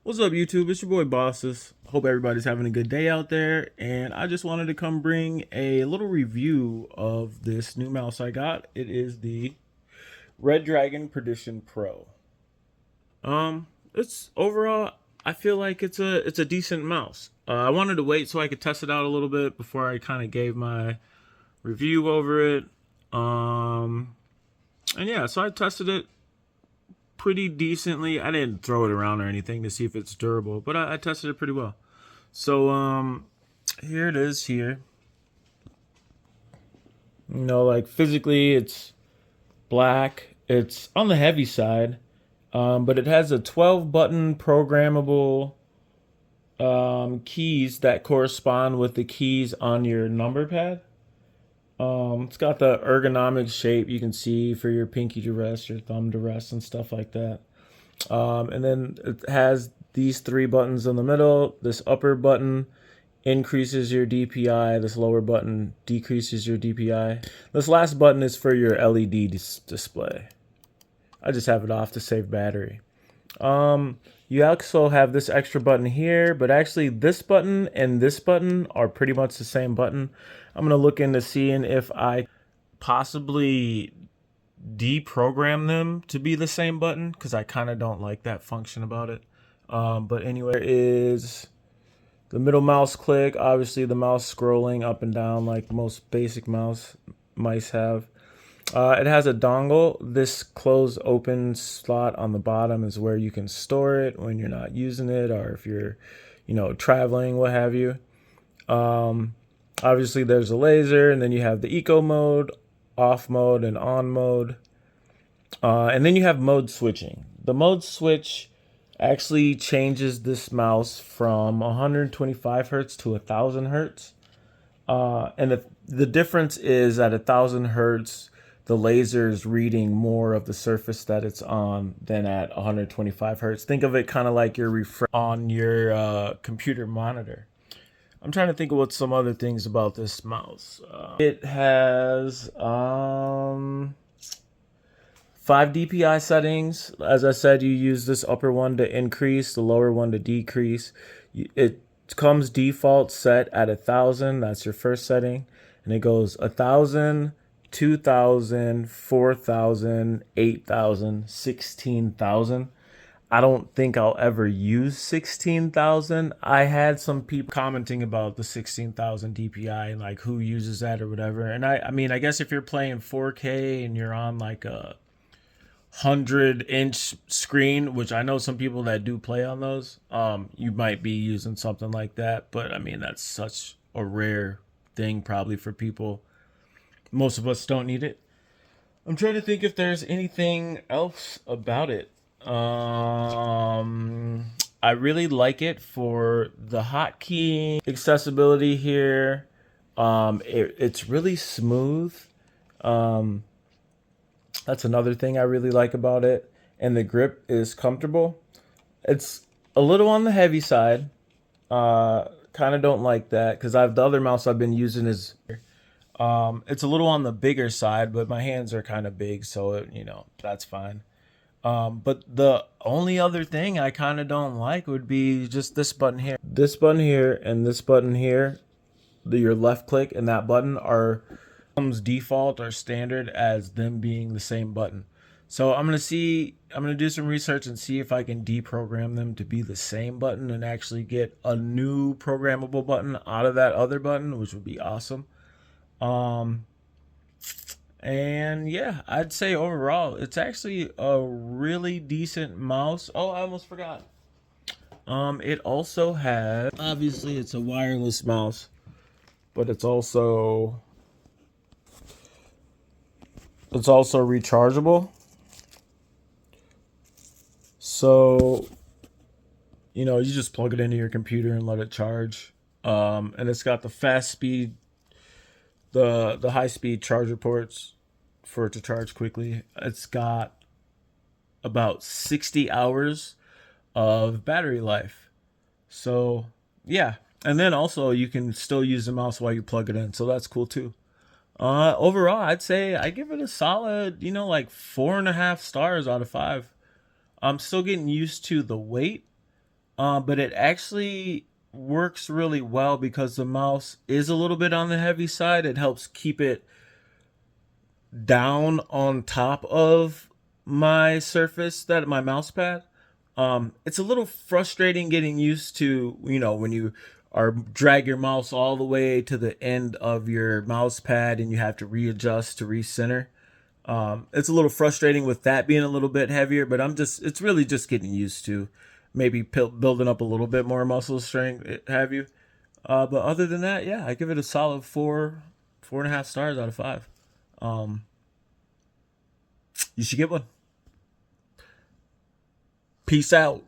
What's up, YouTube? It's your boy Bosses. Hope everybody's having a good day out there. And I just wanted to come bring a little review of this new mouse I got. It is the RedDragon PERDITION Pro. It's overall, I feel like it's a decent mouse. I wanted to wait so I could test it out a little bit before I kind of gave my review over it. And yeah, so I tested it pretty decently. I didn't throw it around or anything to see if it's durable, but I tested it pretty well. So here it is here. Like physically it's black. It's on the heavy side. But it has a 12 button programmable keys that correspond with the keys on your number pad. It's got the ergonomic shape you can see for your pinky to rest, your thumb to rest, and stuff like that. And then it has these three buttons in the middle. This upper button increases your DPI. This lower button decreases your DPI. This last button is for your LED display. I just have it off to save battery. You also have this extra button here, but actually this button and this button are pretty much the same button. I'm gonna look into seeing if I possibly deprogram them to be the same button, because I kind of don't like that function about it. But anyway, there is the middle mouse click, obviously the mouse scrolling up and down like most basic mice have. It has a dongle. This close open slot on the bottom is where you can store it when you're not using it, or if you're, traveling, what have you. Obviously there's a laser, and then you have the eco mode, off mode, and on mode. And then you have mode switching. The mode switch actually changes this mouse from 125 hertz to 1000 hertz. And the difference is at 1000 hertz, the laser is reading more of the surface that it's on than at 125 hertz. Think of it kind of like your refresh on your computer monitor. I'm trying to think of what some other things about this mouse. It has 5 DPI settings. As I said, you use this upper one to increase, the lower one to decrease. It comes default set at 1000. That's your first setting. And it goes 1000, 2000, 4000, 8000, 16,000. I don't think I'll ever use 16,000. I had some people commenting about the 16,000 DPI and like who uses that or whatever. And I mean, I guess if you're playing 4K and you're on like a 100-inch screen, which I know some people that do play on those, you might be using something like that. But I mean, that's such a rare thing probably for people. Most of us don't need it. I'm trying to think if there's anything else about it. I really like it for the hotkey accessibility here. It's really smooth. That's another thing I really like about it. And the grip is comfortable. It's a little on the heavy side. Kind of don't like that because the other mouse I've been using is it's a little on the bigger side, but my hands are kind of big, so that's fine. But the only other thing I kind of don't like would be just this button here. This button here and this button here, your left click and that button comes default or standard as them being the same button. So I'm gonna do some research and see if I can deprogram them to be the same button and actually get a new programmable button out of that other button, which would be awesome. And yeah, I'd say overall, it's actually a really decent mouse. Oh, I almost forgot. It also has, obviously it's a wireless mouse, but it's also rechargeable. So, you just plug it into your computer and let it charge. And it's got the fast speed, the high speed charger ports for it to charge quickly. It's got about 60 hours of battery life. So yeah, and then also you can still use the mouse while you plug it in, so that's cool too. Overall, I'd say I give it a solid, like 4.5 stars out of 5. I'm still getting used to the weight. But it actually works really well because the mouse is a little bit on the heavy side. It helps keep it down on top of my surface, that my mouse pad. It's a little frustrating getting used to, when you are drag your mouse all the way to the end of your mouse pad and you have to readjust to recenter. It's a little frustrating with that being a little bit heavier, but it's really just getting used to maybe building up a little bit more muscle strength, have you? But other than that, yeah, I give it a solid 4.5 stars out of 5. Um, you should get one. Peace out.